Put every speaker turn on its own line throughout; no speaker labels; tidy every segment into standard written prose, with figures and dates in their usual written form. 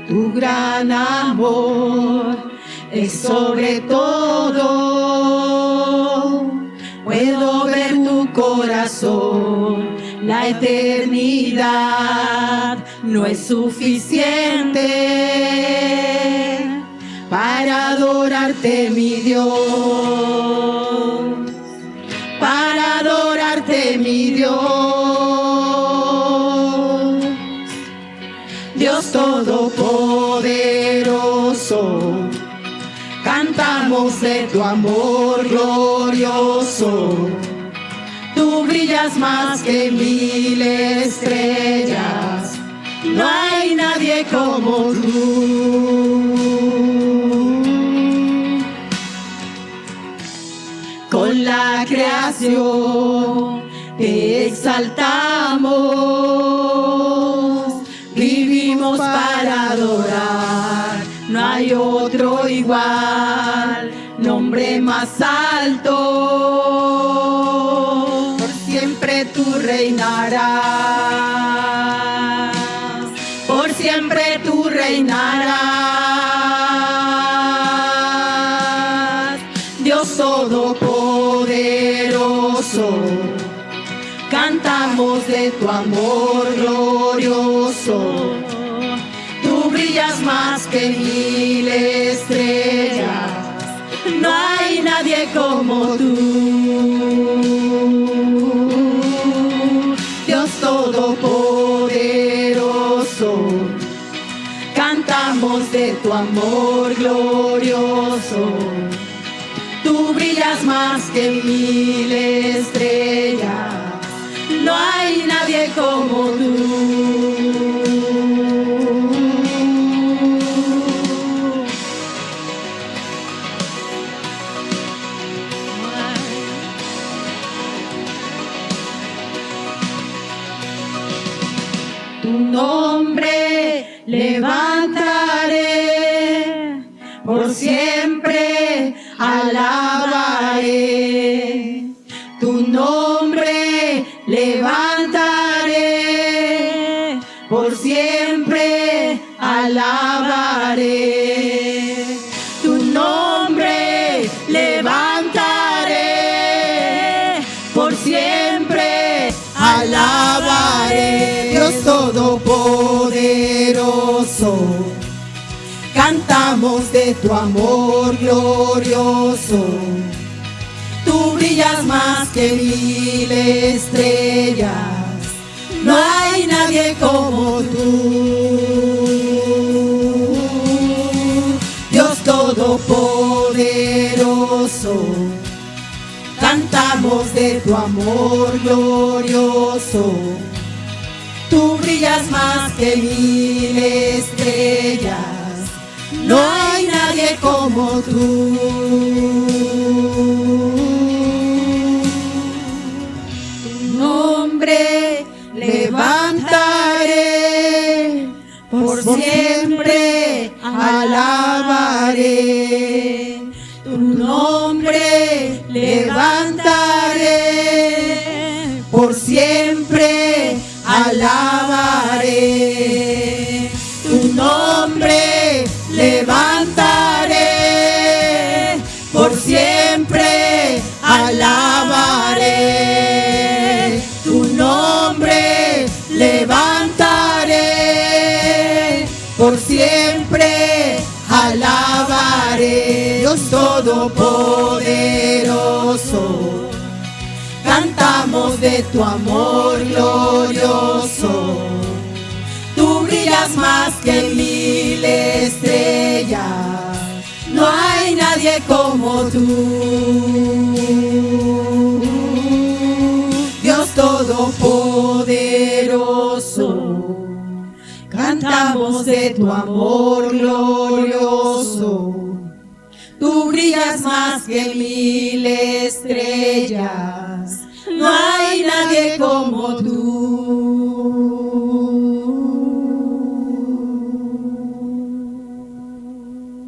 Tu gran amor es sobre todo. Puedo ver tu corazón. La eternidad no es suficiente para adorarte, mi Dios. Para adorarte, mi Dios. Dios todopoderoso, cantamos de tu amor glorioso. Tú brillas más que 1000 estrellas, no hay nadie como tú. Con la creación te exaltamos, vivimos para adorar, no hay otro igual, nombre más alto, por siempre tú reinarás, por siempre tú reinarás, Dios todopoderoso, cantamos de tu amor glorioso. Tú brillas más que 1000 estrellas, no hay nadie como tú. Dios todopoderoso, cantamos de tu amor glorioso. Tú brillas más que 1000 estrellas, no hay nadie como tú. Tu nombre levantaré, por siempre alabaré. Tu nombre levantaré, por siempre alabaré. Tu nombre levantaré, por siempre alabaré. Dios todopoderoso, cantamos de tu amor glorioso. Tú brillas más que 1000 estrellas, no hay nadie como tú. Dios todopoderoso, cantamos de tu amor glorioso. Tú brillas más que 1000 estrellas, no hay nadie como tú. Nombre levantaré, por siempre alabaré. Tu nombre levantaré, por siempre alabaré. Tu nombre levantaré, por siempre alabaré. Tu nombre levantaré, por siempre alabaré. Dios todopoderoso, cantamos de tu amor glorioso. Tú brillas más que 1000 estrellas, no hay nadie como tú. Dios todopoderoso, cantamos de tu amor glorioso. Tú brillas más que 1000 estrellas, no hay nadie como tú.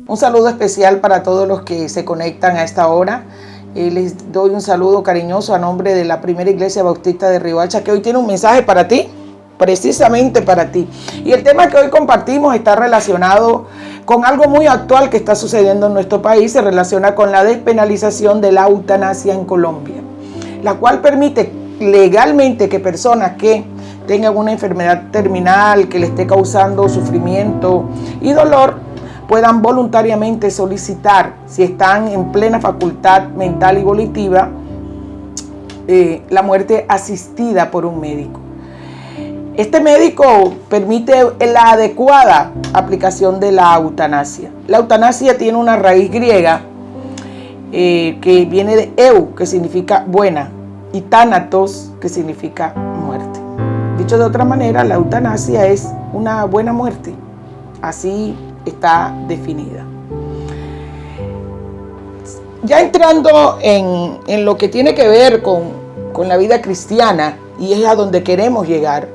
Un saludo especial para todos los que se conectan a esta hora. Les doy un saludo cariñoso a nombre de la Primera Iglesia Bautista de Riohacha, que hoy tiene un mensaje para ti. precisamente para ti. Y el tema que hoy compartimos está relacionado con algo muy actual que está sucediendo en nuestro país. Se relaciona con la despenalización de la eutanasia en Colombia, la cual permite legalmente que personas que tengan una enfermedad terminal que le esté causando sufrimiento y dolor puedan voluntariamente solicitar, si están en plena facultad mental y volitiva, la muerte asistida por un médico. Este médico permite la adecuada aplicación de la eutanasia. La eutanasia tiene una raíz griega que viene de eu, que significa buena, y thanatos, que significa muerte. Dicho de otra manera, la eutanasia es una buena muerte. Así está definida. Ya entrando en lo que tiene que ver con la vida cristiana, y es a donde queremos llegar,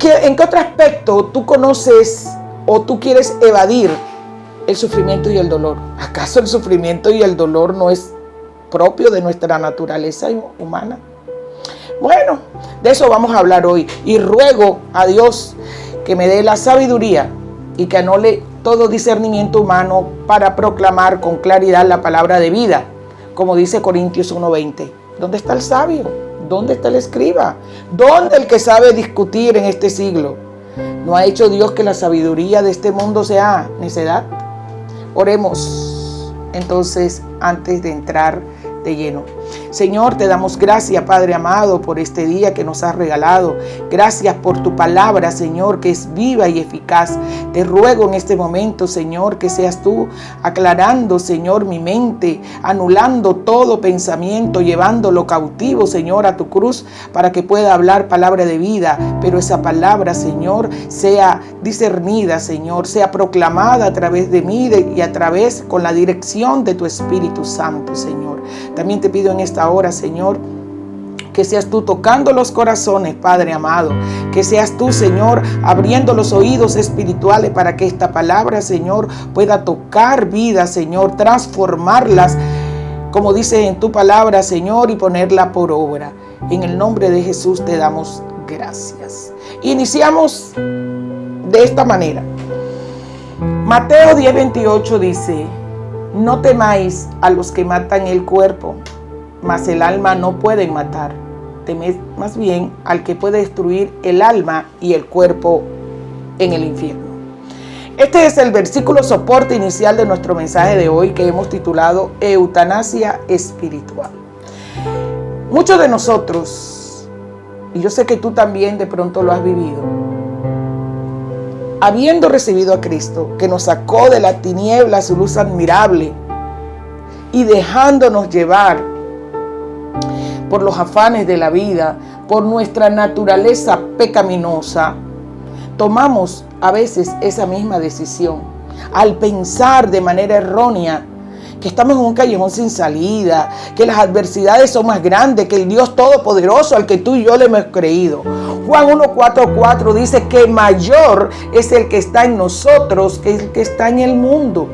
¿en qué otro aspecto tú conoces o tú quieres evadir el sufrimiento y el dolor? ¿Acaso el sufrimiento y el dolor no es propio de nuestra naturaleza humana? Bueno, de eso vamos a hablar hoy, y ruego a Dios que me dé la sabiduría y que anule todo discernimiento humano para proclamar con claridad la palabra de vida, como dice Corintios 1:20. ¿Dónde está el sabio? ¿Dónde está el escriba? ¿Dónde el que sabe discutir en este siglo? ¿No ha hecho Dios que la sabiduría de este mundo sea necedad? Oremos entonces antes de entrar de lleno. Señor, te damos gracias, Padre amado, por este día que nos has regalado. Gracias por tu palabra, Señor, que es viva y eficaz. Te ruego en este momento, Señor, que seas tú aclarando, Señor, mi mente, anulando todo pensamiento, llevándolo cautivo, Señor, a tu cruz, para que pueda hablar palabra de vida, pero esa palabra, Señor, sea discernida, Señor, sea proclamada a través de mí y a través con la dirección de tu Espíritu Santo, Señor. También te pido en esta hora, Señor, que seas tú tocando los corazones, Padre amado, que seas tú, Señor, abriendo los oídos espirituales para que esta palabra, Señor, pueda tocar vidas, Señor, transformarlas, como dices en tu palabra, Señor, y ponerla por obra. En el nombre de Jesús te damos gracias. Iniciamos de esta manera. Mateo 10:28 dice: no temáis a los que matan el cuerpo, mas el alma no pueden matar. Temed más bien al que puede destruir el alma y el cuerpo en el infierno. Este es el versículo soporte inicial de nuestro mensaje de hoy, que hemos titulado Eutanasia Espiritual. Muchos de nosotros, y yo sé que tú también de pronto lo has vivido, habiendo recibido a Cristo, que nos sacó de la tiniebla a su luz admirable, y dejándonos llevar por los afanes de la vida, por nuestra naturaleza pecaminosa, tomamos a veces esa misma decisión al pensar de manera errónea que estamos en un callejón sin salida, que las adversidades son más grandes que el Dios Todopoderoso al que tú y yo le hemos creído. Juan 1:4 dice que mayor es el que está en nosotros que el que está en el mundo.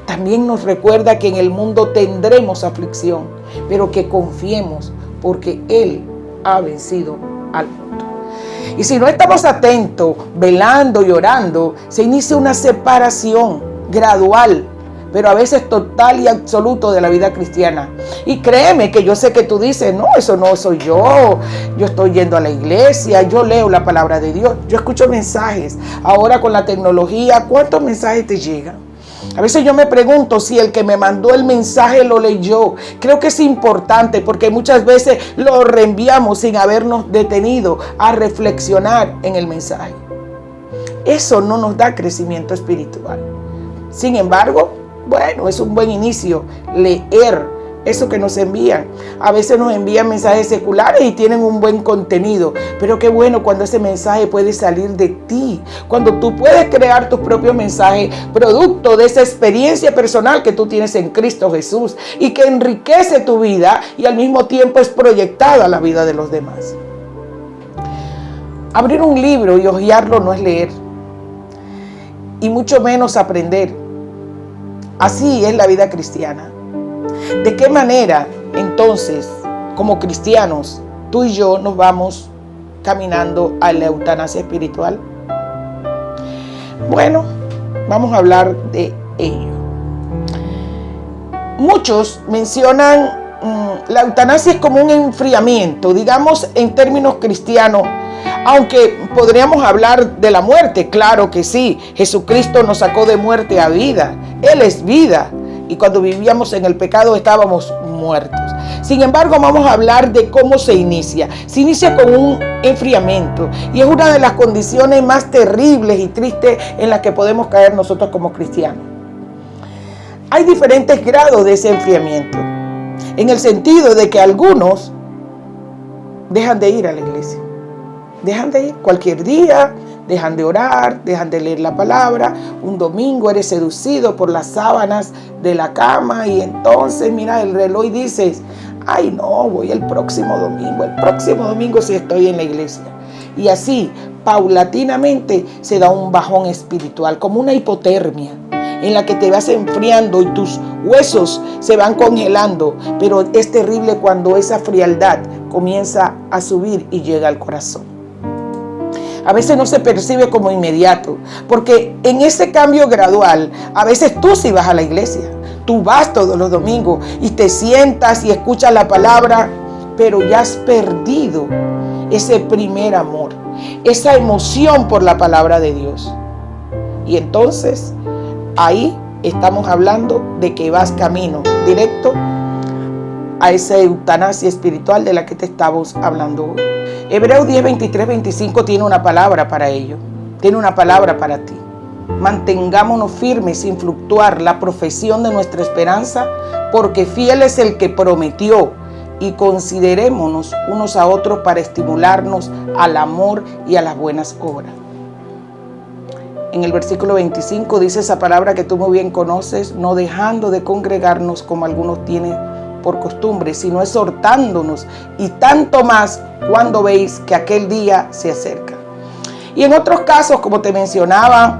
También nos recuerda que en el mundo tendremos aflicción, pero que confiemos porque Él ha vencido al mundo. Y si no estamos atentos, velando y orando, se inicia una separación gradual, pero a veces total y absoluto, de la vida cristiana. Y créeme que yo sé que tú dices: no, eso no soy yo estoy yendo a la iglesia, yo leo la palabra de Dios, yo escucho mensajes. Ahora con la tecnología, ¿cuántos mensajes te llegan? A veces yo me pregunto si el que me mandó el mensaje lo leyó. Creo que es importante, porque muchas veces lo reenviamos sin habernos detenido a reflexionar en el mensaje. Eso no nos da crecimiento espiritual. Sin embargo, bueno, es un buen inicio leer eso que nos envían. A veces nos envían mensajes seculares y tienen un buen contenido, pero qué bueno cuando ese mensaje puede salir de ti, cuando tú puedes crear tus propios mensajes producto de esa experiencia personal que tú tienes en Cristo Jesús y que enriquece tu vida y al mismo tiempo es proyectada a la vida de los demás. Abrir un libro y hojearlo no es leer, y mucho menos aprender. Así es la vida cristiana. ¿De qué manera, entonces, como cristianos, tú y yo nos vamos caminando a la eutanasia espiritual? Bueno, vamos a hablar de ello. Muchos mencionan la eutanasia es como un enfriamiento, digamos en términos cristianos, aunque podríamos hablar de la muerte, claro que sí. Jesucristo nos sacó de muerte a vida, Él es vida, y cuando vivíamos en el pecado estábamos muertos. Sin embargo, vamos a hablar de cómo se inicia. Se inicia con un enfriamiento, y es una de las condiciones más terribles y tristes en las que podemos caer nosotros como cristianos. Hay diferentes grados de ese enfriamiento, en el sentido de que algunos dejan de ir a la iglesia. Dejan de ir cualquier día, dejan de orar, dejan de leer la palabra. Un domingo eres seducido por las sábanas de la cama y entonces mira el reloj y dices, ay no, voy el próximo domingo sí estoy en la iglesia. Y así, paulatinamente, se da un bajón espiritual, como una hipotermia, en la que te vas enfriando y tus huesos se van congelando. Pero es terrible cuando esa frialdad comienza a subir y llega al corazón. A veces no se percibe como inmediato, porque en ese cambio gradual, a veces tú sí vas a la iglesia, tú vas todos los domingos y te sientas y escuchas la palabra, pero ya has perdido ese primer amor, esa emoción por la palabra de Dios. Y entonces, ahí estamos hablando de que vas camino directo a esa eutanasia espiritual de la que te estamos hablando hoy. Hebreos 10, 23, 25 tiene una palabra para ello. Tiene una palabra para ti. Mantengámonos firmes sin fluctuar la profesión de nuestra esperanza, porque fiel es el que prometió, y considerémonos unos a otros para estimularnos al amor y a las buenas obras. En el versículo 25 dice esa palabra que tú muy bien conoces, no dejando de congregarnos como algunos tienen por costumbre, sino exhortándonos, y tanto más cuando veis que aquel día se acerca. Y en otros casos, como te mencionaba,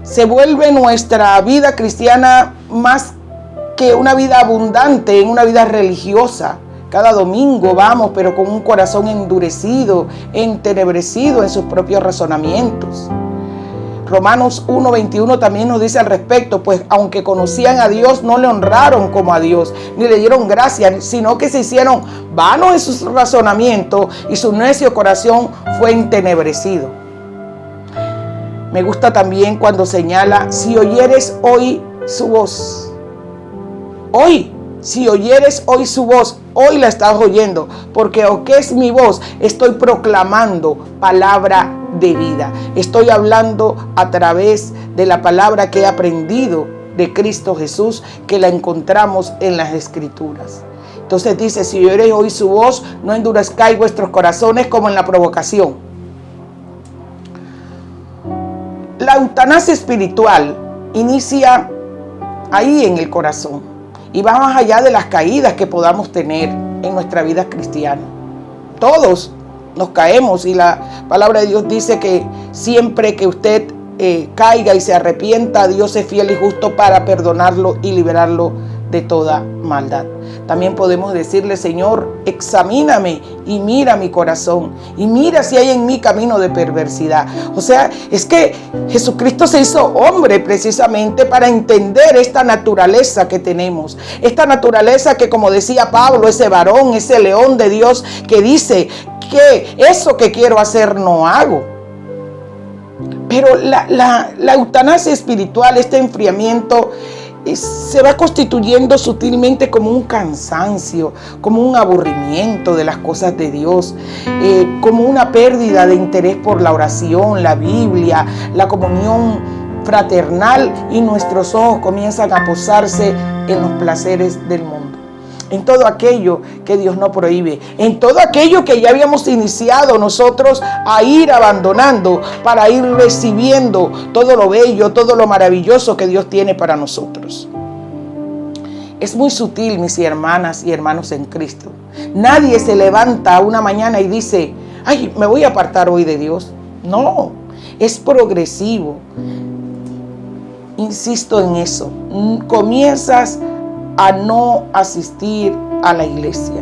se vuelve nuestra vida cristiana más que una vida abundante, en una vida religiosa. Cada domingo vamos, pero con un corazón endurecido, entenebrecido en sus propios razonamientos. Romanos 1:21 también nos dice al respecto, pues aunque conocían a Dios, no le honraron como a Dios, ni le dieron gracia, sino que se hicieron vanos en sus razonamientos y su necio corazón fue entenebrecido. Me gusta también cuando señala, si oyeres hoy su voz. Hoy, si oyeres hoy su voz, hoy la estás oyendo, porque aunque es mi voz, estoy proclamando palabra de vida. Estoy hablando a través de la palabra que he aprendido de Cristo Jesús, que la encontramos en las Escrituras. Entonces dice, si oyeres hoy su voz, no endurezcáis vuestros corazones como en la provocación. La eutanasia espiritual inicia ahí en el corazón y va más allá de las caídas que podamos tener en nuestra vida cristiana. Todos nos caemos y la palabra de Dios dice que siempre que usted caiga y se arrepienta, Dios es fiel y justo para perdonarlo y liberarlo de toda maldad. También podemos decirle, Señor, examíname y mira mi corazón y mira si hay en mí camino de perversidad. O sea, es que Jesucristo se hizo hombre precisamente para entender esta naturaleza que tenemos. Esta naturaleza que, como decía Pablo, ese varón, ese león de Dios que dice que eso que quiero hacer no hago. Pero la eutanasia espiritual, este enfriamiento, se va constituyendo sutilmente como un cansancio, como un aburrimiento de las cosas de Dios, como una pérdida de interés por la oración, la Biblia, la comunión fraternal, y nuestros ojos comienzan a posarse en los placeres del mundo, en todo aquello que Dios no prohíbe, en todo aquello que ya habíamos iniciado nosotros a ir abandonando para ir recibiendo todo lo bello, todo lo maravilloso que Dios tiene para nosotros. Es muy sutil, mis hermanas y hermanos en Cristo. Nadie se levanta una mañana y dice, ay, me voy a apartar hoy de Dios. No, es progresivo. Insisto en eso. Comienzas a no asistir a la iglesia.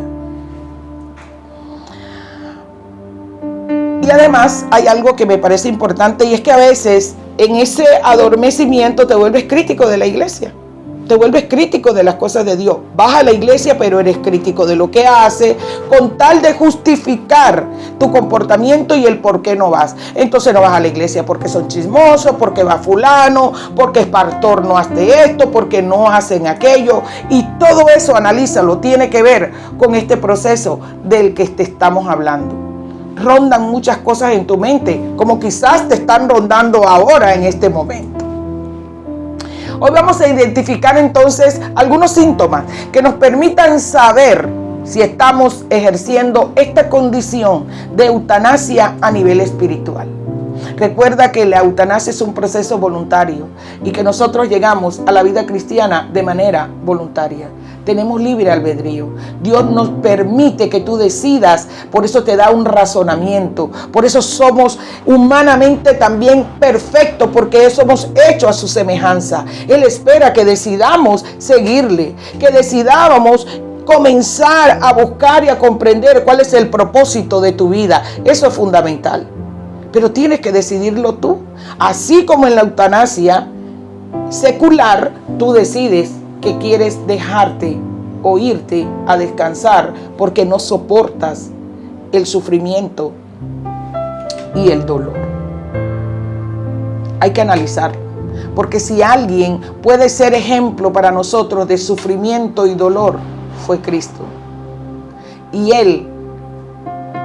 Y además hay algo que me parece importante, y es que a veces en ese adormecimiento te vuelves crítico de la iglesia. Te vuelves crítico de las cosas de Dios. Vas a la iglesia, pero eres crítico de lo que hace, con tal de justificar tu comportamiento y el por qué no vas. Entonces no vas a la iglesia porque son chismosos, porque va fulano, porque es pastor, no hace esto, porque no hacen aquello. Y todo eso, analízalo, tiene que ver con este proceso del que te estamos hablando. Rondan muchas cosas en tu mente, como quizás te están rondando ahora en este momento. Hoy vamos a identificar entonces algunos síntomas que nos permitan saber si estamos ejerciendo esta condición de eutanasia a nivel espiritual. Recuerda que la eutanasia es un proceso voluntario y que nosotros llegamos a la vida cristiana de manera voluntaria. Tenemos libre albedrío. Dios nos permite que tú decidas, por eso te da un razonamiento. Por eso somos humanamente también perfectos, porque somos hechos a su semejanza. Él espera que decidamos seguirle, que decidamos comenzar a buscar y a comprender cuál es el propósito de tu vida. Eso es fundamental. Pero tienes que decidirlo tú. Así como en la eutanasia secular, tú decides que quieres dejarte o irte a descansar porque no soportas el sufrimiento y el dolor. Hay que analizarlo, porque si alguien puede ser ejemplo para nosotros de sufrimiento y dolor, fue Cristo. Y Él,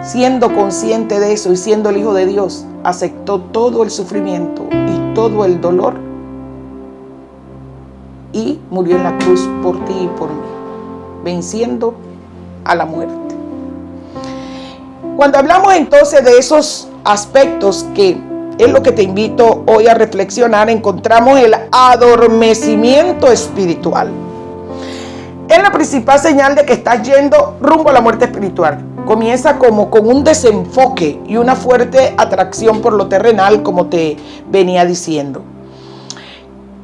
siendo consciente de eso y siendo el Hijo de Dios, aceptó todo el sufrimiento y todo el dolor y murió en la cruz por ti y por mí, venciendo a la muerte. Cuando hablamos entonces de esos aspectos, que es lo que te invito hoy a reflexionar, encontramos el adormecimiento espiritual. Es la principal señal de que estás yendo rumbo a la muerte espiritual. Comienza como con un desenfoque y una fuerte atracción por lo terrenal, como te venía diciendo.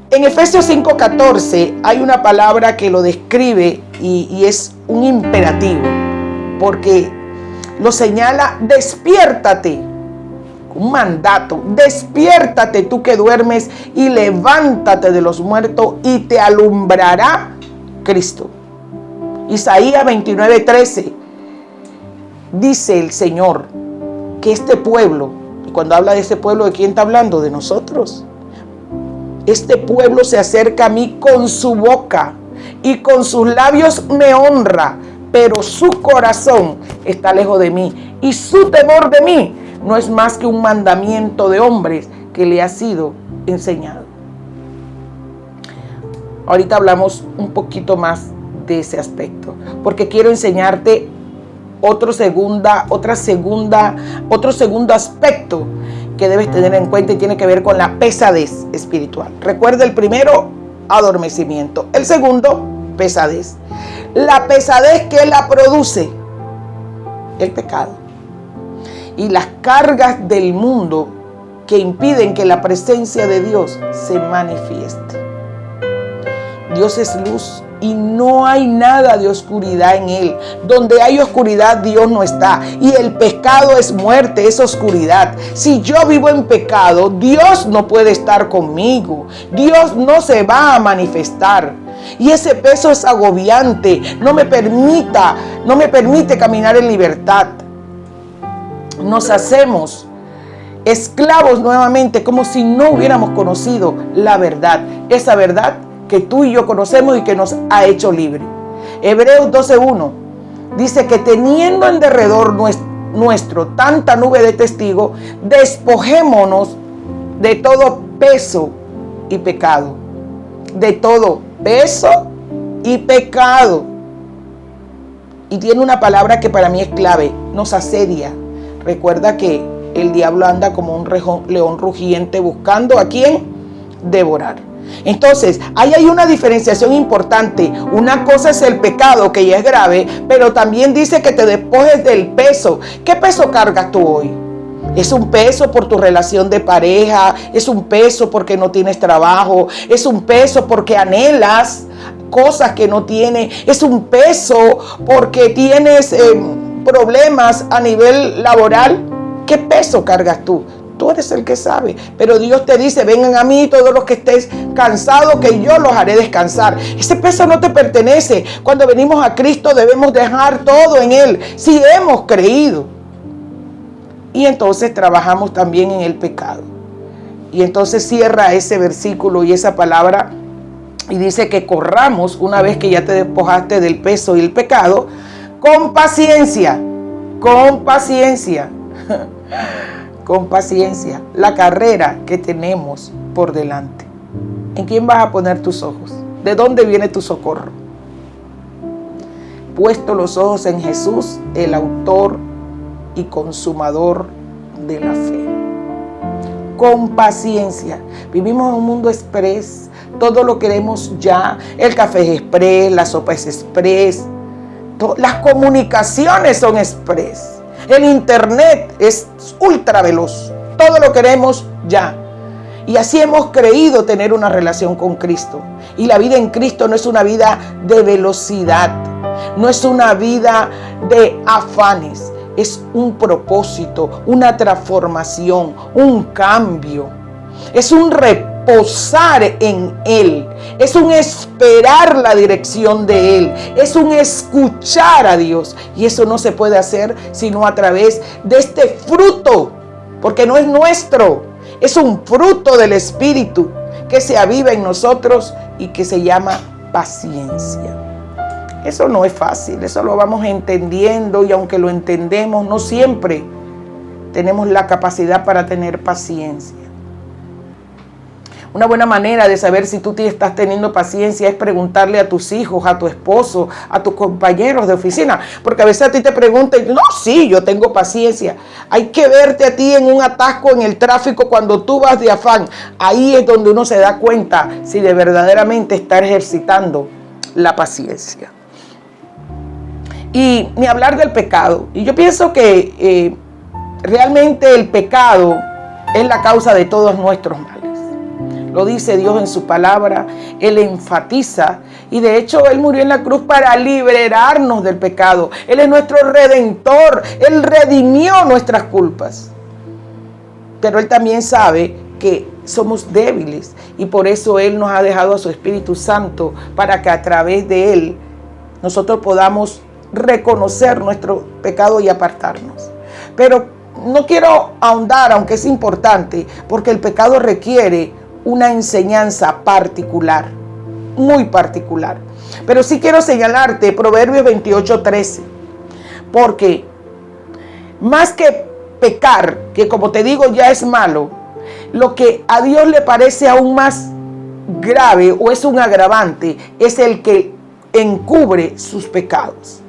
En Efesios 5:14 hay una palabra que lo describe y es un imperativo, porque lo señala: despiértate, un mandato. Despiértate tú que duermes y levántate de los muertos y te alumbrará Cristo. Isaías 29:13 dice el Señor que este pueblo, y cuando habla de este pueblo, ¿de quién está hablando? De nosotros. Este pueblo se acerca a mí con su boca y con sus labios me honra, pero su corazón está lejos de mí y su temor de mí no es más que un mandamiento de hombres que le ha sido enseñado. Ahorita hablamos un poquito más de ese aspecto, porque quiero enseñarte otro segundo aspecto que debes tener en cuenta, y tiene que ver con la pesadez espiritual. Recuerda, el primero, adormecimiento. El segundo, pesadez. La pesadez que la produce el pecado y las cargas del mundo que impiden que la presencia de Dios se manifieste. Dios es luz y no hay nada de oscuridad en Él. Donde hay oscuridad, Dios no está. Y el pecado es muerte, es oscuridad. Si yo vivo en pecado, Dios no puede estar conmigo. Dios no se va a manifestar. Y ese peso es agobiante. No me permite caminar en libertad. Nos hacemos esclavos nuevamente, como si no hubiéramos conocido la verdad. Esa verdad que tú y yo conocemos y que nos ha hecho libre. Hebreos 12:1 dice que teniendo en derredor nuestro tanta nube de testigos, despojémonos de todo peso y pecado. De todo peso y pecado. Y tiene una palabra que para mí es clave: nos asedia. Recuerda que el diablo anda como un león rugiente buscando a quién devorar. Entonces, ahí hay una diferenciación importante. Una cosa es el pecado, que ya es grave, pero también dice que te despojes del peso. ¿Qué peso cargas tú hoy? ¿Es un peso por tu relación de pareja? ¿Es un peso porque no tienes trabajo? ¿Es un peso porque anhelas cosas que no tienes? ¿Es un peso porque tienes problemas a nivel laboral? ¿Qué peso cargas tú? Tú eres el que sabe. Pero Dios te dice, vengan a mí todos los que estéis cansados, que yo los haré descansar. Ese peso no te pertenece. Cuando venimos a Cristo debemos dejar todo en Él, si hemos creído. Y entonces trabajamos también en el pecado. Y entonces cierra ese versículo y esa palabra y dice que corramos, una vez que ya te despojaste del peso y el pecado, con paciencia, con paciencia, con paciencia, la carrera que tenemos por delante. ¿En quién vas a poner tus ojos? ¿De dónde viene tu socorro? Puesto los ojos en Jesús, el autor y consumador de la fe. Con paciencia. Vivimos en un mundo express. Todo lo queremos ya. El café es express, la sopa es express. Las comunicaciones son express. El internet es ultra veloz. Todo lo queremos ya. Y así hemos creído tener una relación con Cristo. Y la vida en Cristo no es una vida de velocidad. No es una vida de afanes. Es un propósito, una transformación, un cambio. Es un reposar en Él. Es un esperar la dirección de Él. Es un escuchar a Dios. Y eso no se puede hacer sino a través de este fruto. Porque no es nuestro. Es un fruto del Espíritu que se aviva en nosotros y que se llama paciencia. Eso no es fácil, eso lo vamos entendiendo y aunque lo entendemos, no siempre tenemos la capacidad para tener paciencia. Una buena manera de saber si tú estás teniendo paciencia es preguntarle a tus hijos, a tu esposo, a tus compañeros de oficina. Porque a veces a ti te preguntan, no, sí, yo tengo paciencia. Hay que verte a ti en un atasco en el tráfico cuando tú vas de afán. Ahí es donde uno se da cuenta si de verdaderamente está ejercitando la paciencia. Y ni hablar del pecado. Y yo pienso que realmente el pecado es la causa de todos nuestros males. Lo dice Dios en su palabra, Él enfatiza y de hecho Él murió en la cruz para liberarnos del pecado. Él es nuestro redentor, Él redimió nuestras culpas. Pero Él también sabe que somos débiles y por eso Él nos ha dejado a su Espíritu Santo para que a través de Él nosotros podamos reconocer nuestro pecado y apartarnos. Pero no quiero ahondar, aunque es importante, porque el pecado requiere una enseñanza particular, muy particular. Pero sí quiero señalarte Proverbios 28:13, porque más que pecar, que como te digo ya es malo, lo que a Dios le parece aún más grave o es un agravante, es el que encubre sus pecados.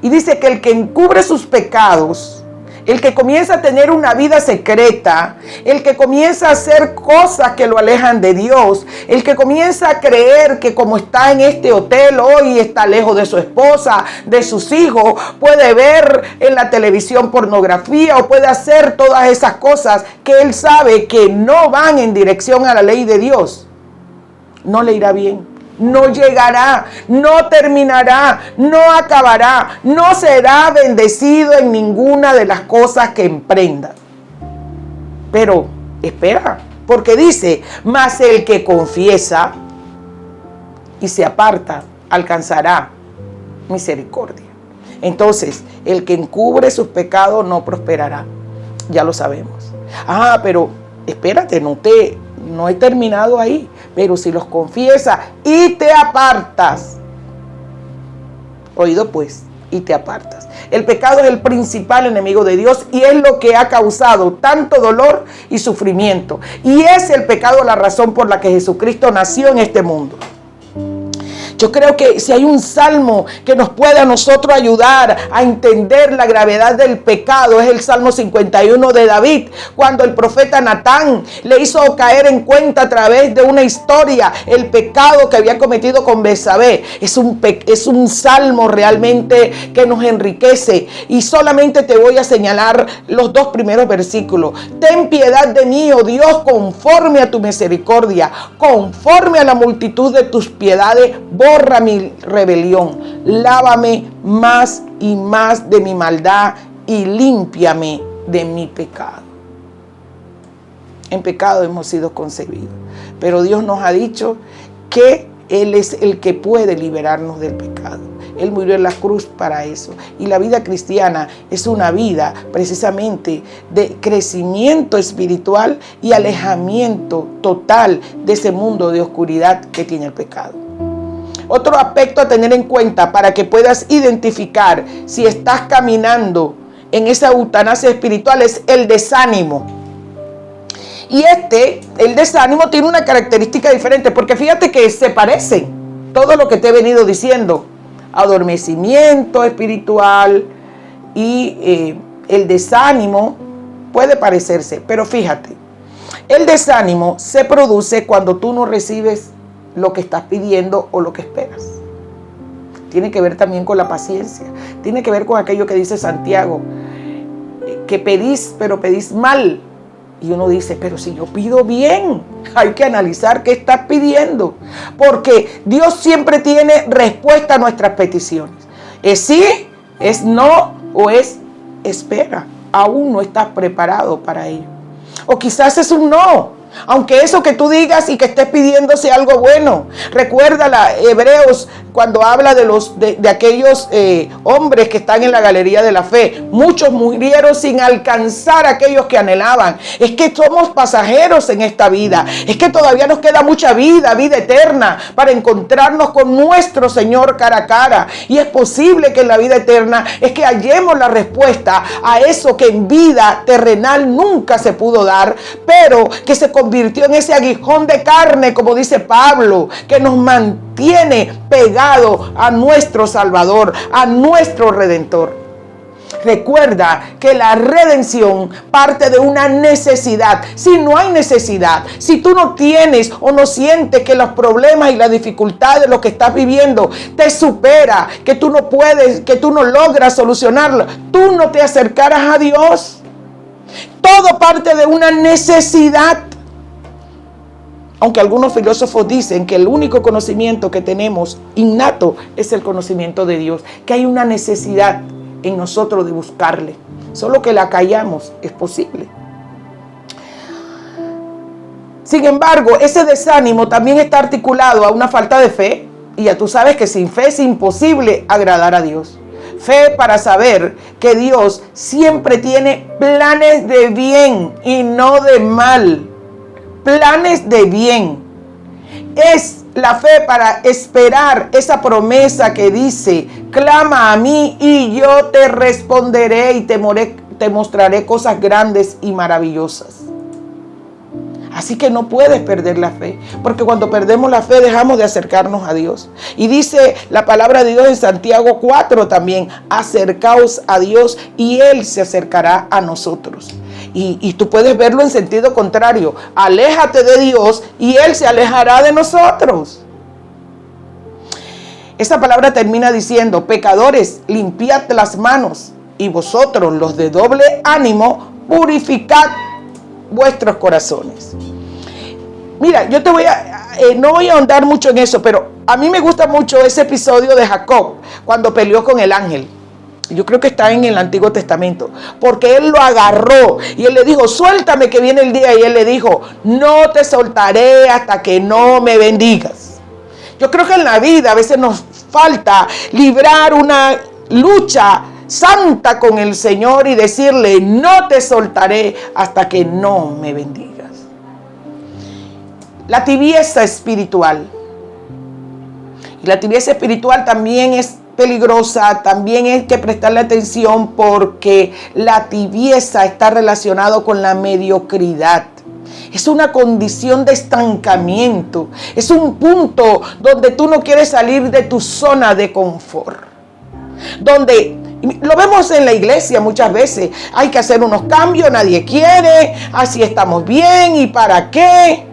Y dice que el que encubre sus pecados, el que comienza a tener una vida secreta, el que comienza a hacer cosas que lo alejan de Dios, el que comienza a creer que como está en este hotel hoy está lejos de su esposa, de sus hijos, puede ver en la televisión pornografía o puede hacer todas esas cosas que él sabe que no van en dirección a la ley de Dios, no le irá bien. No llegará, no terminará, no acabará, no será bendecido en ninguna de las cosas que emprenda. Pero espera, porque dice, mas el que confiesa y se aparta alcanzará misericordia. Entonces, el que encubre sus pecados no prosperará. Ya lo sabemos. Pero espérate, no he terminado ahí. Pero si los confiesas y te apartas, oído pues, y te apartas. El pecado es el principal enemigo de Dios y es lo que ha causado tanto dolor y sufrimiento. Y es el pecado la razón por la que Jesucristo nació en este mundo. Yo creo que si hay un salmo que nos puede a nosotros ayudar a entender la gravedad del pecado, es el Salmo 51 de David, cuando el profeta Natán le hizo caer en cuenta a través de una historia el pecado que había cometido con Betsabé. Es un salmo realmente que nos enriquece y solamente te voy a señalar los dos primeros versículos. Ten piedad de mí, oh Dios, conforme a tu misericordia, conforme a la multitud de tus piedades, borra mi rebelión, lávame más y más de mi maldad y límpiame de mi pecado. En pecado hemos sido concebidos, pero Dios nos ha dicho que Él es el que puede liberarnos del pecado. Él murió en la cruz para eso. Y la vida cristiana es una vida precisamente de crecimiento espiritual y alejamiento total de ese mundo de oscuridad que tiene el pecado. Otro aspecto a tener en cuenta para que puedas identificar si estás caminando en esa eutanasia espiritual es el desánimo. Y el desánimo tiene una característica diferente, porque fíjate que se parecen todo lo que te he venido diciendo. Adormecimiento espiritual y el desánimo puede parecerse, pero fíjate, el desánimo se produce cuando tú no recibes lo que estás pidiendo o lo que esperas. Tiene que ver también con la paciencia, tiene que ver con aquello que dice Santiago, que pedís, pero pedís mal. Y uno dice, pero si yo pido bien, hay que analizar qué estás pidiendo. Porque Dios siempre tiene respuesta a nuestras peticiones. Es sí, es no o es espera. Aún no estás preparado para ello. O quizás es un no. Aunque eso que tú digas y que estés pidiendo sea algo bueno. Recuerda Hebreos cuando habla de aquellos hombres que están en la galería de la fe. Muchos murieron sin alcanzar aquellos que anhelaban. Es que somos pasajeros en esta vida. Es que todavía nos queda mucha vida eterna para encontrarnos con nuestro Señor cara a cara. Y es posible que en la vida eterna es que hallemos la respuesta a eso que en vida terrenal nunca se pudo dar, pero que se convirtió en ese aguijón de carne, como dice Pablo, que nos mantiene pegado a nuestro Salvador, a nuestro Redentor. Recuerda que la redención parte de una necesidad. Si no hay necesidad, si tú no tienes o no sientes que los problemas y las dificultades, lo que estás viviendo, te supera, que tú no puedes, que tú no logras solucionarlo, tú no te acercarás a Dios. Todo parte de una necesidad. Aunque algunos filósofos dicen que el único conocimiento que tenemos innato es el conocimiento de Dios, que hay una necesidad en nosotros de buscarle. Solo que la callamos, es posible. Sin embargo, ese desánimo también está articulado a una falta de fe. Y ya tú sabes que sin fe es imposible agradar a Dios. Fe para saber que Dios siempre tiene planes de bien y no de mal. Planes de bien. Es la fe para esperar esa promesa que dice, clama a mí y yo te responderé y te mostraré cosas grandes y maravillosas. Así que no puedes perder la fe, porque cuando perdemos la fe dejamos de acercarnos a Dios. Y dice la palabra de Dios en Santiago 4 también, acercaos a Dios y Él se acercará a nosotros. Y tú puedes verlo en sentido contrario, aléjate de Dios y Él se alejará de nosotros. Esa palabra termina diciendo, pecadores, limpiad las manos y vosotros los de doble ánimo, purificad vuestros corazones. Mira, yo no voy a ahondar mucho en eso, pero a mí me gusta mucho ese episodio de Jacob cuando peleó con el ángel. Yo creo que está en el Antiguo Testamento, porque él lo agarró y él le dijo, suéltame que viene el día, y él le dijo, no te soltaré hasta que no me bendigas. Yo creo que en la vida a veces nos falta librar una lucha santa con el Señor y decirle, no te soltaré hasta que no me bendigas. La tibieza espiritual. Y la tibieza espiritual también es peligrosa, también hay que prestarle atención porque la tibieza está relacionado con la mediocridad. Es una condición de estancamiento. Es un punto donde tú no quieres salir de tu zona de confort. Donde lo vemos en la iglesia muchas veces. Hay que hacer unos cambios, nadie quiere. Así estamos bien, ¿y para qué?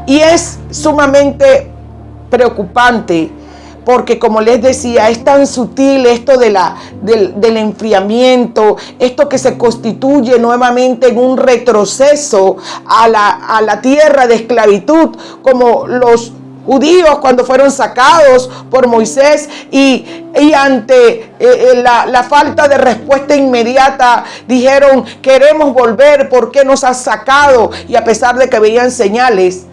Y es sumamente preocupante. Porque como les decía, es tan sutil esto del enfriamiento, esto que se constituye nuevamente en un retroceso a la tierra de esclavitud, como los judíos cuando fueron sacados por Moisés y ante la falta de respuesta inmediata dijeron: queremos volver, ¿por qué nos has sacado? Y a pesar de que veían señales,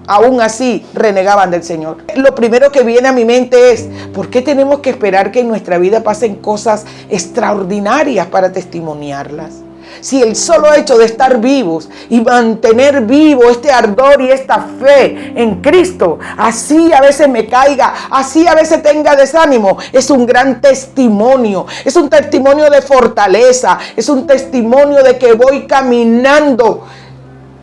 aún así renegaban del Señor. Lo primero que viene a mi mente es: ¿por qué tenemos que esperar que en nuestra vida pasen cosas extraordinarias para testimoniarlas? Si el solo hecho de estar vivos y mantener vivo este ardor y esta fe en Cristo, así a veces me caiga, así a veces tenga desánimo, es un gran testimonio. Es un testimonio de fortaleza, es un testimonio de que voy caminando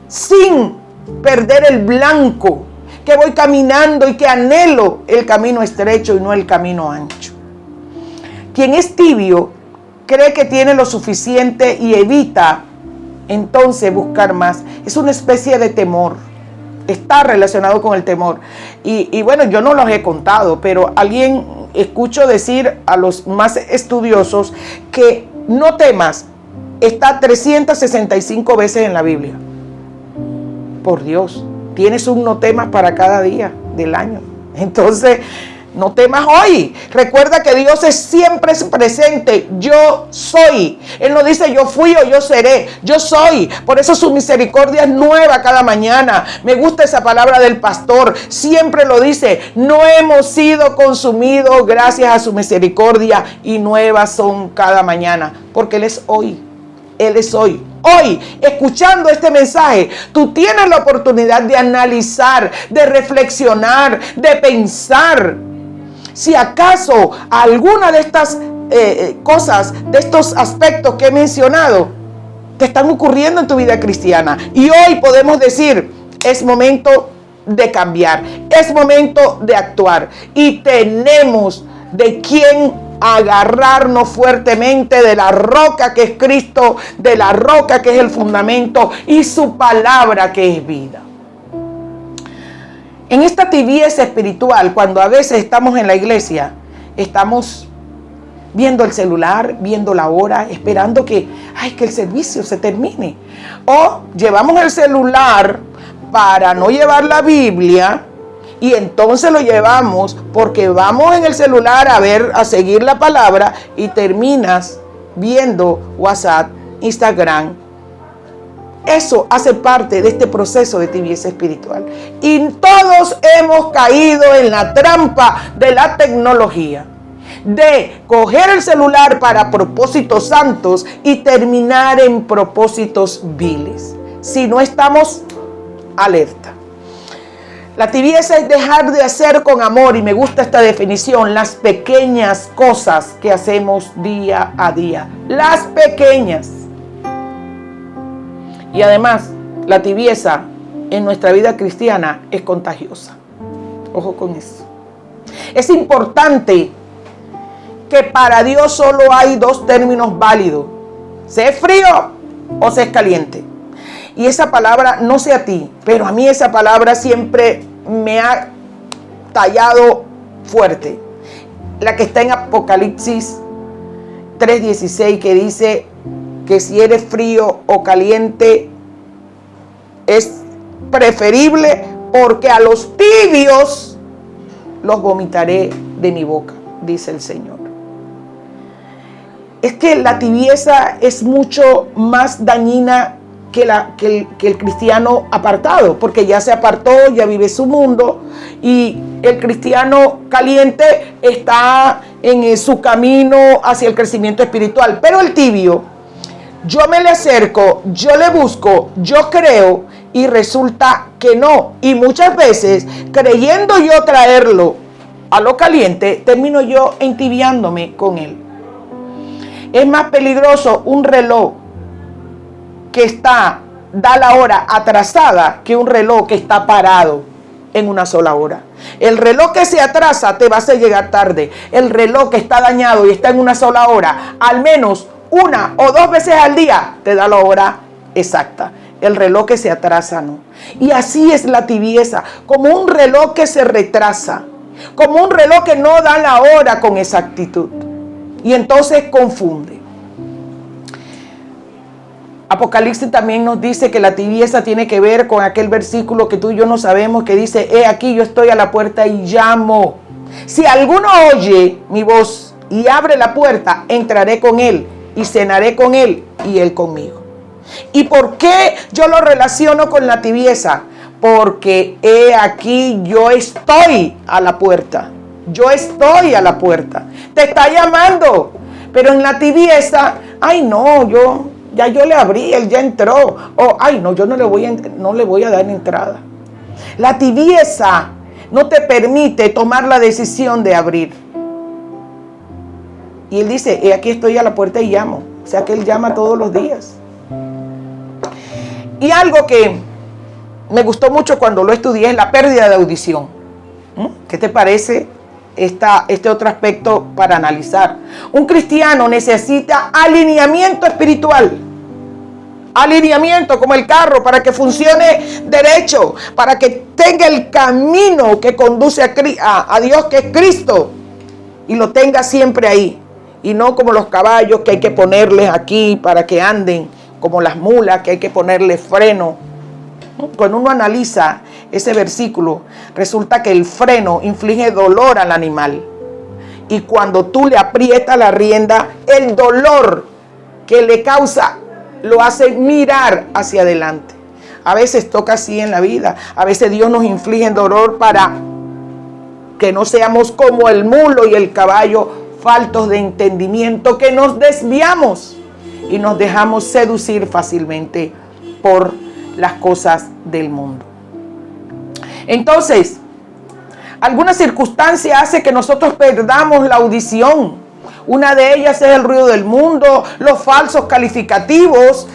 sin perder el blanco, que voy caminando y que anhelo el camino estrecho y no el camino ancho. Quien es tibio cree que tiene lo suficiente y evita entonces buscar más. Es una especie de temor. Está relacionado con el temor. Y bueno, yo no los he contado, pero escucho decir a los más estudiosos que no temas está 365 veces en la Biblia. Por Dios, tienes un no temas para cada día del año. Entonces, no temas hoy. Recuerda que Dios es siempre presente. Yo soy. Él no dice yo fui o yo seré. Yo soy. Por eso su misericordia es nueva cada mañana. Me gusta esa palabra del pastor. Siempre lo dice. No hemos sido consumidos gracias a su misericordia y nuevas son cada mañana. Porque Él es hoy. Él es hoy. Hoy, escuchando este mensaje, tú tienes la oportunidad de analizar, de reflexionar, de pensar. Si acaso alguna de estas cosas, de estos aspectos que he mencionado, te están ocurriendo en tu vida cristiana. Y hoy podemos decir, es momento de cambiar, es momento de actuar. Y tenemos de quién agarrarnos fuertemente, de la roca que es Cristo, de la roca que es el fundamento y su palabra que es vida. En esta tibieza espiritual, cuando a veces estamos en la iglesia, estamos viendo el celular, viendo la hora, esperando que el servicio se termine. O llevamos el celular para no llevar la Biblia y entonces lo llevamos porque vamos en el celular a seguir la palabra y terminas viendo WhatsApp, Instagram. Eso hace parte de este proceso de tibieza espiritual. Y todos hemos caído en la trampa de la tecnología, de coger el celular para propósitos santos y terminar en propósitos viles, si no estamos alerta. La tibieza es dejar de hacer con amor, y me gusta esta definición, las pequeñas cosas que hacemos día a día. Las pequeñas. Y además, la tibieza en nuestra vida cristiana es contagiosa. Ojo con eso. Es importante que para Dios solo hay dos términos válidos: se es frío o se es caliente. Y esa palabra, no sé a ti, pero a mí esa palabra siempre me ha tallado fuerte. La que está en Apocalipsis 3:16, que dice que si eres frío o caliente es preferible, porque a los tibios los vomitaré de mi boca, dice el Señor. Es que la tibieza es mucho más dañina que el cristiano apartado, porque ya se apartó, ya vive su mundo, y el cristiano caliente está en su camino hacia el crecimiento espiritual. Pero el tibio, yo me le acerco, yo le busco, yo creo, y resulta que no. Y muchas veces, creyendo yo traerlo a lo caliente, termino yo entibiándome con él. Es más peligroso un reloj que da la hora atrasada que un reloj que está parado en una sola hora. El reloj que se atrasa te va a hacer llegar tarde. El reloj que está dañado y está en una sola hora, al menos una o dos veces al día, te da la hora exacta. El reloj que se atrasa no. Y así es la tibieza, como un reloj que se retrasa, como un reloj que no da la hora con exactitud. Y entonces confunde. Apocalipsis también nos dice que la tibieza tiene que ver con aquel versículo que tú y yo no sabemos, que dice: he aquí yo estoy a la puerta y llamo. Si alguno oye mi voz y abre la puerta, entraré con él y cenaré con él y él conmigo. ¿Y por qué yo lo relaciono con la tibieza? Porque he aquí yo estoy a la puerta. Yo estoy a la puerta. Te está llamando. Pero en la tibieza, ay no, yo le abrí, él ya entró. O ay no, yo no le voy a dar entrada. La tibieza no te permite tomar la decisión de abrir. Y él dice: aquí estoy a la puerta y llamo. O sea que él llama todos los días. Y algo que me gustó mucho cuando lo estudié es la pérdida de audición. ¿Qué te parece este otro aspecto para analizar? Un cristiano necesita alineamiento espiritual. Alineamiento como el carro, para que funcione derecho, para que tenga el camino que conduce a Dios, que es Cristo, y lo tenga siempre ahí. Y no como los caballos, que hay que ponerles aquí para que anden, como las mulas, que hay que ponerles freno. Cuando uno analiza ese versículo, resulta que el freno inflige dolor al animal. Y cuando tú le aprietas la rienda, el dolor que le causa lo hace mirar hacia adelante. A veces toca así en la vida. A veces Dios nos inflige dolor para que no seamos como el mulo y el caballo, faltos de entendimiento, que nos desviamos y nos dejamos seducir fácilmente por las cosas del mundo. Entonces, alguna circunstancia hace que nosotros perdamos la audición. Una de ellas es el ruido del mundo, los falsos calificativos.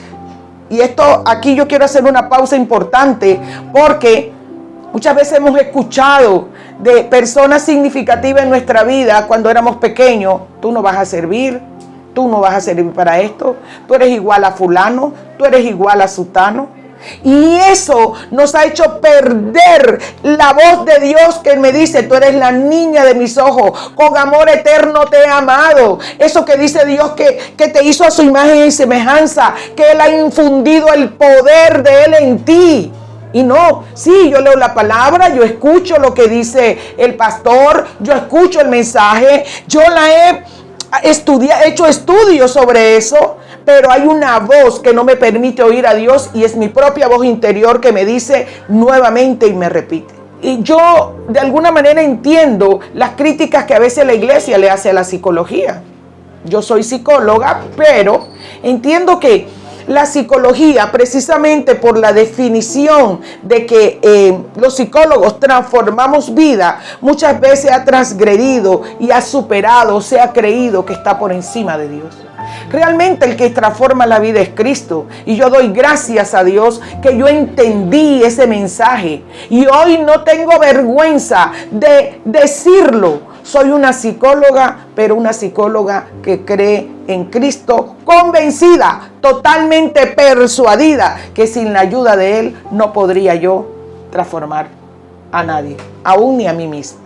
Y esto, aquí yo quiero hacer una pausa importante, porque muchas veces hemos escuchado de personas significativas en nuestra vida cuando éramos pequeños: tú no vas a servir, tú no vas a servir para esto, tú eres igual a fulano, tú eres igual a sutano. Y eso nos ha hecho perder la voz de Dios, que me dice: tú eres la niña de mis ojos, con amor eterno te he amado. Eso que dice Dios, que te hizo a su imagen y semejanza, que Él ha infundido el poder de Él en ti. Y no, sí, yo leo la palabra, yo escucho lo que dice el pastor, yo escucho el mensaje, yo la he hecho estudios sobre eso, pero hay una voz que no me permite oír a Dios, y es mi propia voz interior que me dice nuevamente y me repite. Y yo de alguna manera entiendo las críticas que a veces la iglesia le hace a la psicología. Yo soy psicóloga, pero entiendo que la psicología, precisamente por la definición de que los psicólogos transformamos vida, muchas veces ha transgredido y ha superado, se ha creído que está por encima de Dios. Realmente el que transforma la vida es Cristo, y yo doy gracias a Dios que yo entendí ese mensaje, y hoy no tengo vergüenza de decirlo. Soy una psicóloga, pero una psicóloga que cree en Cristo, convencida, totalmente persuadida que sin la ayuda de Él no podría yo transformar a nadie, aún ni a mí misma.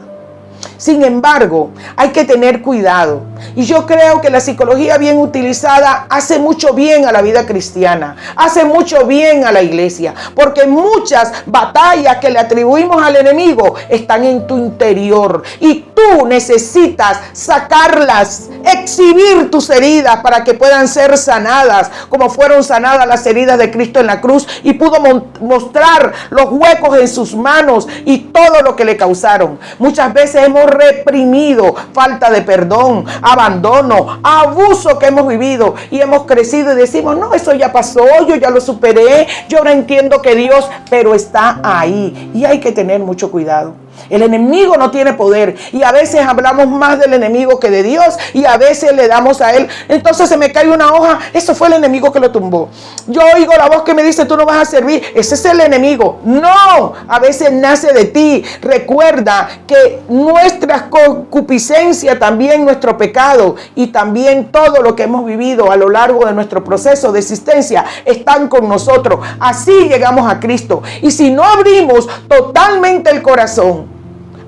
Sin embargo, hay que tener cuidado. Y yo creo que la psicología bien utilizada hace mucho bien a la vida cristiana, hace mucho bien a la iglesia, porque muchas batallas que le atribuimos al enemigo están en tu interior, y tú necesitas sacarlas, exhibir tus heridas para que puedan ser sanadas, como fueron sanadas las heridas de Cristo en la cruz, y pudo mostrar los huecos en sus manos y todo lo que le causaron. Muchas veces hemos reprimido falta de perdón, abandono, abuso que hemos vivido, y hemos crecido y decimos: no, eso ya pasó, yo ya lo superé, yo ahora entiendo que Dios, pero está ahí, y hay que tener mucho cuidado. El enemigo no tiene poder, y a veces hablamos más del enemigo que de Dios, y a veces le damos a él. Entonces se me cae una hoja, eso fue el enemigo que lo tumbó. Yo oigo la voz que me dice: tú no vas a servir, ese es el enemigo. No, a veces nace de ti. Recuerda que nuestra concupiscencia, también nuestro pecado, y también todo lo que hemos vivido a lo largo de nuestro proceso de existencia están con nosotros. Así llegamos a Cristo, y si no abrimos totalmente el corazón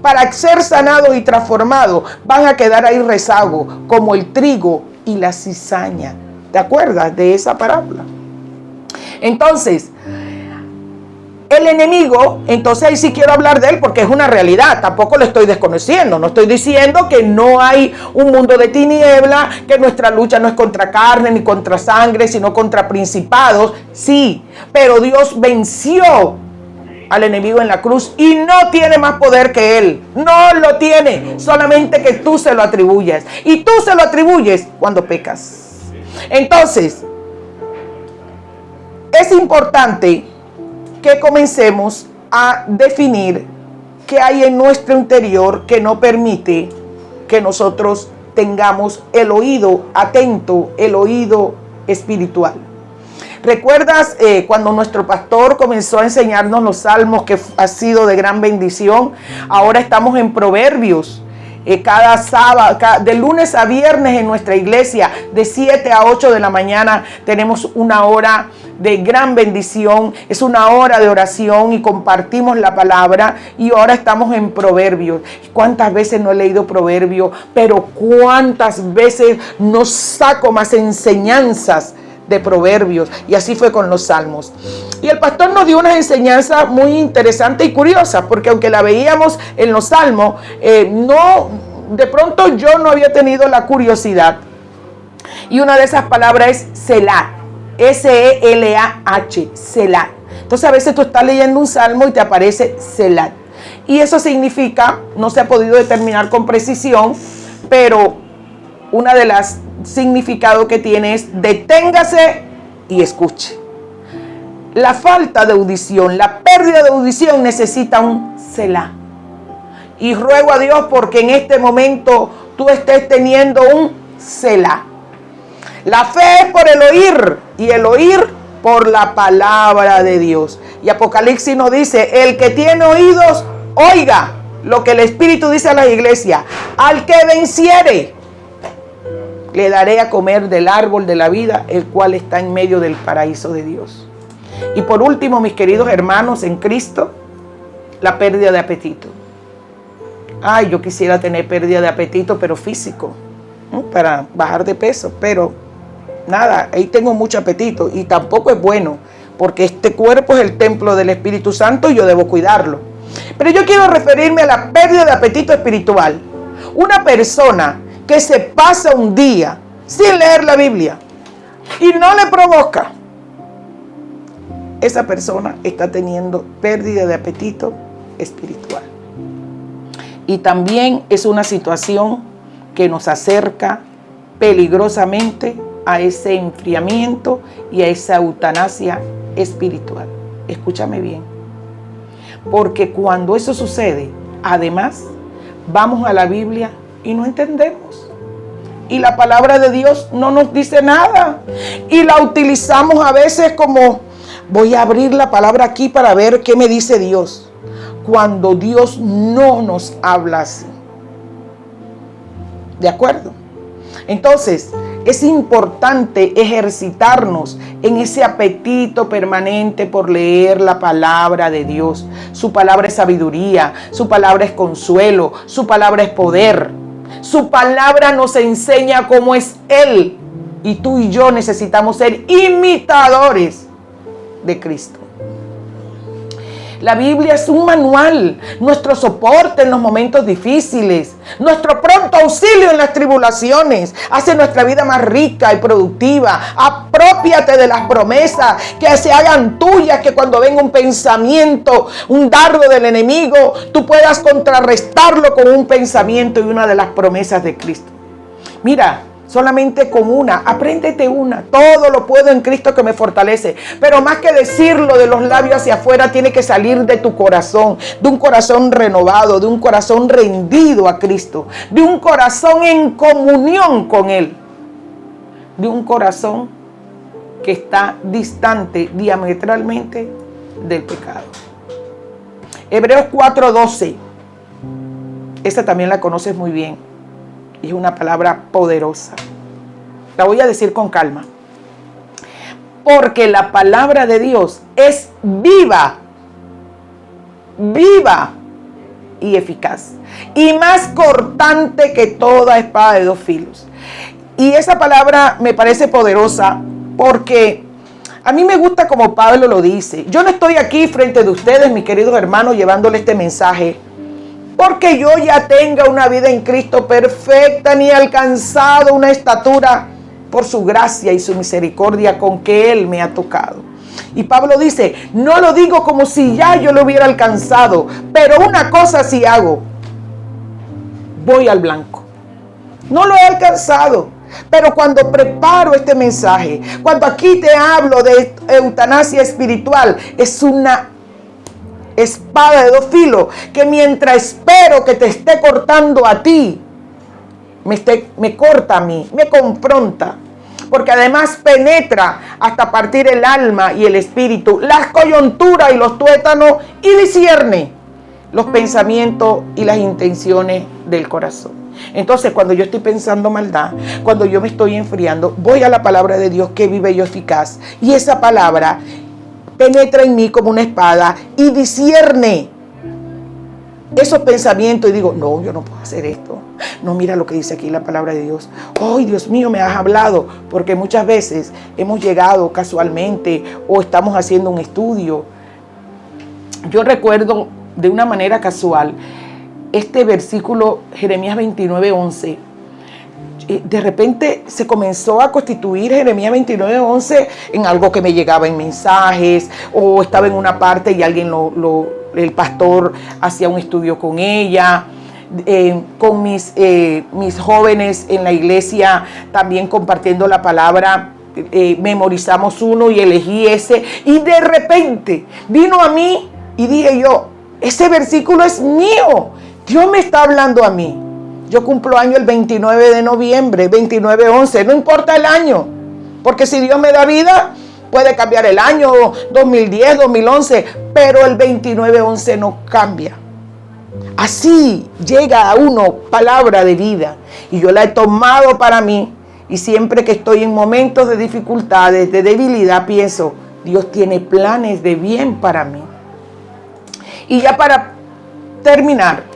para ser sanados y transformados, van a quedar ahí rezagos, como el trigo y la cizaña. ¿Te acuerdas de esa parábola? Entonces, el enemigo, entonces ahí sí quiero hablar de él porque es una realidad, tampoco lo estoy desconociendo, no estoy diciendo que no hay un mundo de tiniebla, que nuestra lucha no es contra carne ni contra sangre, sino contra principados, sí, pero Dios venció al enemigo en la cruz y no tiene más poder que él, no lo tiene, solamente que tú se lo atribuyes, y tú se lo atribuyes cuando pecas. Entonces, es importante que comencemos a definir qué hay en nuestro interior que no permite que nosotros tengamos el oído atento, el oído espiritual. ¿Recuerdas cuando nuestro pastor comenzó a enseñarnos los salmos, que ha sido de gran bendición? Ahora estamos en Proverbios. Cada sábado, de lunes a viernes en nuestra iglesia, de 7 a 8 de la mañana, tenemos una hora de gran bendición. Es una hora de oración y compartimos la palabra. Y ahora estamos en Proverbios. ¿Cuántas veces no he leído Proverbios? Pero ¿cuántas veces no saco más enseñanzas de Proverbios? Y así fue con los salmos. Y el pastor nos dio unas enseñanzas muy interesantes y curiosas, porque aunque la veíamos en los salmos, de pronto yo no había tenido la curiosidad. Y una de esas palabras es Selah, S-E-L-A-H, Selah. Entonces a veces tú estás leyendo un salmo y te aparece Selah. Y eso significa, no se ha podido determinar con precisión, pero una de las significados que tiene es deténgase y escuche. La falta de audición, la pérdida de audición necesita un Selah. Y ruego a Dios porque en este momento tú estés teniendo un Selah. La fe es por el oír y el oír por la palabra de Dios. Y Apocalipsis nos dice, el que tiene oídos, oiga lo que el Espíritu dice a la iglesia. Al que venciere, le daré a comer del árbol de la vida, el cual está en medio del paraíso de Dios. Y por último, mis queridos hermanos en Cristo, la pérdida de apetito. Ay, yo quisiera tener pérdida de apetito, pero físico, ¿no? Para bajar de peso, pero nada, ahí tengo mucho apetito y tampoco es bueno, porque este cuerpo es el templo del Espíritu Santo y yo debo cuidarlo. Pero yo quiero referirme a la pérdida de apetito espiritual. Una persona que se pasa un día sin leer la Biblia y no le provoca, esa persona está teniendo pérdida de apetito espiritual. Y también es una situación que nos acerca peligrosamente a ese enfriamiento y a esa eutanasia espiritual. Escúchame bien. Porque cuando eso sucede, además, vamos a la Biblia y no entendemos. Y la palabra de Dios no nos dice nada. Y la utilizamos a veces como, voy a abrir la palabra aquí para ver qué me dice Dios. Cuando Dios no nos habla así. ¿De acuerdo? Entonces, es importante ejercitarnos en ese apetito permanente por leer la palabra de Dios. Su palabra es sabiduría, su palabra es consuelo, su palabra es poder. Su palabra nos enseña cómo es Él. Y tú y yo necesitamos ser imitadores de Cristo. La Biblia es un manual, nuestro soporte en los momentos difíciles, nuestro pronto auxilio en las tribulaciones, hace nuestra vida más rica y productiva. Aprópiate de las promesas, que se hagan tuyas, que cuando venga un pensamiento, un dardo del enemigo, tú puedas contrarrestarlo con un pensamiento y una de las promesas de Cristo. Mira, solamente con una, apréndete una. Todo lo puedo en Cristo que me fortalece. Pero más que decirlo de los labios hacia afuera, tiene que salir de tu corazón, de un corazón renovado, de un corazón rendido a Cristo, de un corazón en comunión con Él, de un corazón que está distante diametralmente del pecado. Hebreos 4:12. Esta también la conoces muy bien. Y es una palabra poderosa. La voy a decir con calma. Porque la palabra de Dios es viva, viva y eficaz. Y más cortante que toda espada de dos filos. Y esa palabra me parece poderosa porque A mí me gusta como Pablo lo dice. Yo no estoy aquí frente de ustedes, mis queridos hermanos, llevándole este mensaje porque yo ya tenga una vida en Cristo perfecta, ni he alcanzado una estatura por su gracia y su misericordia con que Él me ha tocado. Y Pablo dice, no lo digo como si ya yo lo hubiera alcanzado, pero una cosa sí hago, voy al blanco. No lo he alcanzado, pero cuando preparo este mensaje, cuando aquí te hablo de eutanasia espiritual, es una espada de dos filos que mientras espero que te esté cortando a ti, me corta a mí, me confronta, porque además penetra hasta partir el alma y el espíritu, las coyunturas y los tuétanos, y discierne los pensamientos y las intenciones del corazón. Entonces, cuando yo estoy pensando maldad, cuando yo me estoy enfriando, voy a la palabra de Dios que vive y eficaz, y esa palabra penetra en mí como una espada y discierne esos pensamientos, y digo, no, yo no puedo hacer esto. No, mira lo que dice aquí la palabra de Dios. ¡Ay, Dios mío, me has hablado! Porque muchas veces hemos llegado casualmente o estamos haciendo un estudio. Yo recuerdo de una manera casual este versículo, Jeremías 29:11. De repente se comenzó a constituir Jeremías 29:11 en algo que me llegaba en mensajes, o estaba en una parte y alguien el pastor hacía un estudio con ella, con mis jóvenes en la iglesia también compartiendo la palabra. Memorizamos uno y elegí ese, y de repente vino a mí y dije yo, ese versículo es mío, Dios me está hablando a mí. Yo cumplo año el 29 de noviembre, 29/11, no importa el año, porque si Dios me da vida, puede cambiar el año, 2010, 2011, pero el 29/11 no cambia. Así llega a uno palabra de vida, y yo la he tomado para mí, y siempre que estoy en momentos de dificultades, de debilidad, pienso, Dios tiene planes de bien para mí. Y ya para terminar,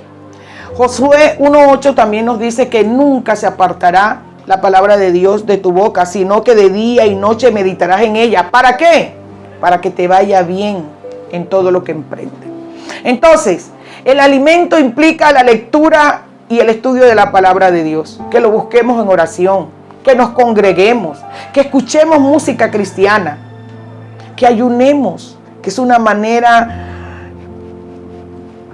Josué 1:8 también nos dice que nunca se apartará la palabra de Dios de tu boca, sino que de día y noche meditarás en ella. ¿Para qué? Para que te vaya bien en todo lo que emprendes. Entonces, el alimento implica la lectura y el estudio de la palabra de Dios. Que lo busquemos en oración, que nos congreguemos, que escuchemos música cristiana, que ayunemos, que es una manera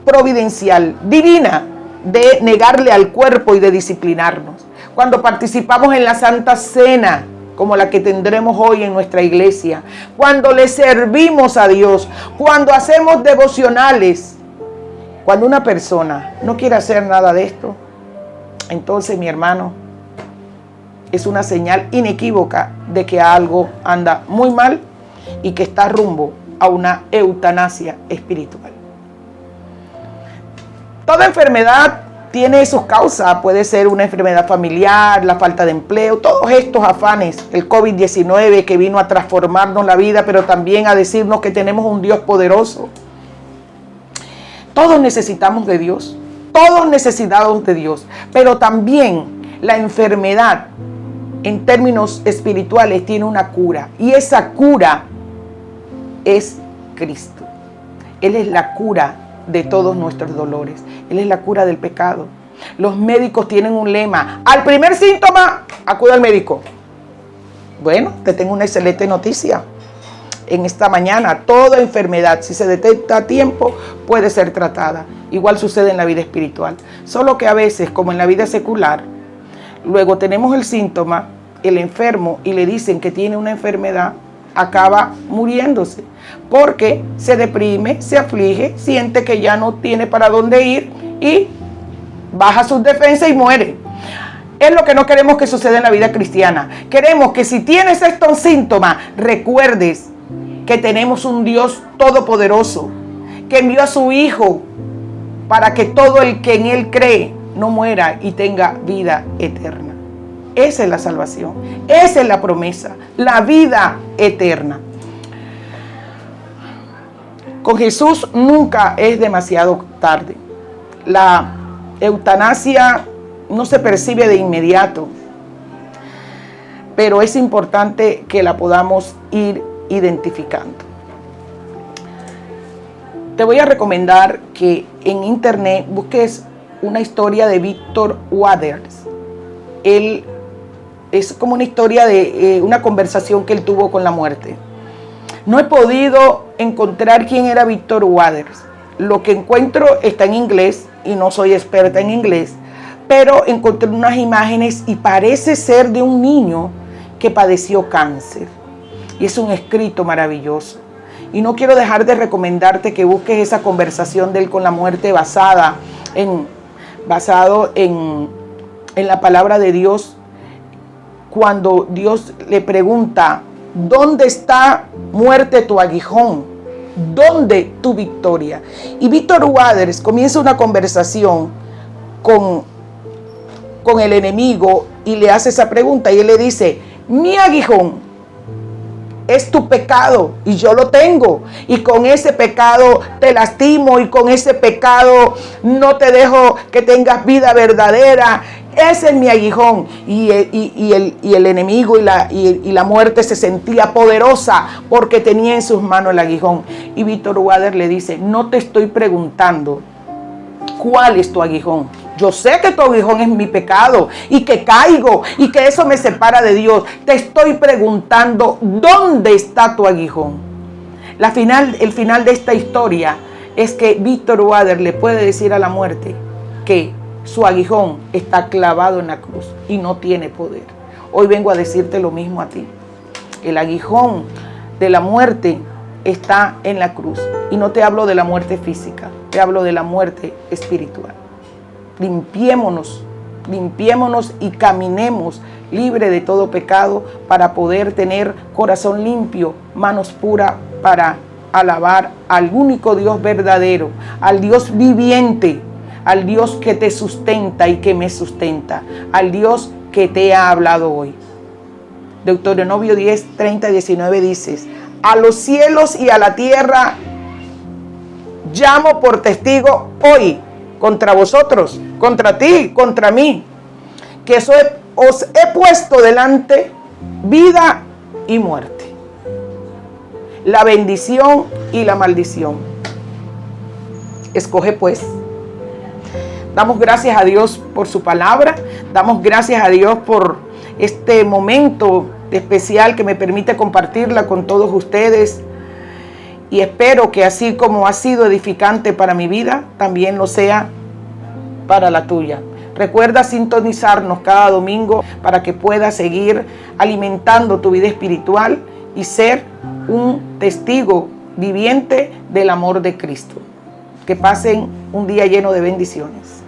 providencial, divina, de negarle al cuerpo y de disciplinarnos. Cuando participamos en la Santa Cena, como la que tendremos hoy en nuestra iglesia, cuando le servimos a Dios, cuando hacemos devocionales, cuando una persona no quiere hacer nada de esto, entonces, mi hermano, es una señal inequívoca de que algo anda muy mal y que está rumbo a una eutanasia espiritual. Toda enfermedad tiene sus causas, puede ser una enfermedad familiar, la falta de empleo, todos estos afanes, el COVID-19 que vino a transformarnos la vida, pero también a decirnos que tenemos un Dios poderoso. Todos necesitamos de Dios, todos necesitamos de Dios, pero también la enfermedad en términos espirituales tiene una cura, y esa cura es Cristo. Él es la cura de todos nuestros dolores. Él es la cura del pecado. Los médicos tienen un lema: al primer síntoma, acude al médico. Bueno, te tengo una excelente noticia. En esta mañana, toda enfermedad, si se detecta a tiempo, puede ser tratada. Igual sucede en la vida espiritual. Solo que a veces, como en la vida secular, luego tenemos el síntoma, el enfermo, y le dicen que tiene una enfermedad, acaba muriéndose, porque se deprime, se aflige, siente que ya no tiene para dónde ir y baja sus defensas y muere. Es lo que no queremos que suceda en la vida cristiana. Queremos que si tienes estos síntomas, recuerdes que tenemos un Dios todopoderoso, que envió a su Hijo para que todo el que en Él cree no muera y tenga vida eterna. Esa es la salvación, esa es la promesa, la vida eterna. Con Jesús nunca es demasiado tarde. La eutanasia no se percibe de inmediato, pero es importante que la podamos ir identificando. Te voy a recomendar que en internet busques una historia de Victor Waters. Él es como una historia de una conversación que él tuvo con la muerte. No he podido encontrar quién era Victor Waters. Lo que encuentro está en inglés y no soy experta en inglés, pero encontré unas imágenes y parece ser de un niño que padeció cáncer. Y es un escrito maravilloso. Y no quiero dejar de recomendarte que busques esa conversación de él con la muerte basado en la palabra de Dios. Cuando Dios le pregunta, ¿dónde está, muerte, tu aguijón? ¿Dónde tu victoria? Y Victor Waters comienza una conversación con el enemigo y le hace esa pregunta y él le dice, mi aguijón es tu pecado y yo lo tengo, y con ese pecado te lastimo, y con ese pecado no te dejo que tengas vida verdadera. Ese es mi aguijón. Y el enemigo y la muerte se sentía poderosa porque tenía en sus manos el aguijón. Y Victor Waters le dice, no te estoy preguntando cuál es tu aguijón. Yo sé que tu aguijón es mi pecado y que caigo y que eso me separa de Dios. Te estoy preguntando, ¿dónde está tu aguijón? El final de esta historia es que Victor Waters le puede decir a la muerte que su aguijón está clavado en la cruz y no tiene poder. Hoy vengo a decirte lo mismo a ti. El aguijón de la muerte está en la cruz. Y no te hablo de la muerte física, te hablo de la muerte espiritual. Limpiémonos y caminemos libre de todo pecado para poder tener corazón limpio, manos puras para alabar al único Dios verdadero, al Dios viviente, al Dios que te sustenta y que me sustenta, al Dios que te ha hablado hoy. Deuteronomio 10, 30 y 19 dices, a los cielos y a la tierra llamo por testigo hoy contra vosotros, contra ti, contra mí, que os he puesto delante vida y muerte, la bendición y la maldición. Escoge pues. Damos gracias a Dios por su palabra, damos gracias a Dios por este momento especial que me permite compartirla con todos ustedes. Y espero que así como ha sido edificante para mi vida, también lo sea para la tuya. Recuerda sintonizarnos cada domingo para que puedas seguir alimentando tu vida espiritual y ser un testigo viviente del amor de Cristo. Que pasen un día lleno de bendiciones.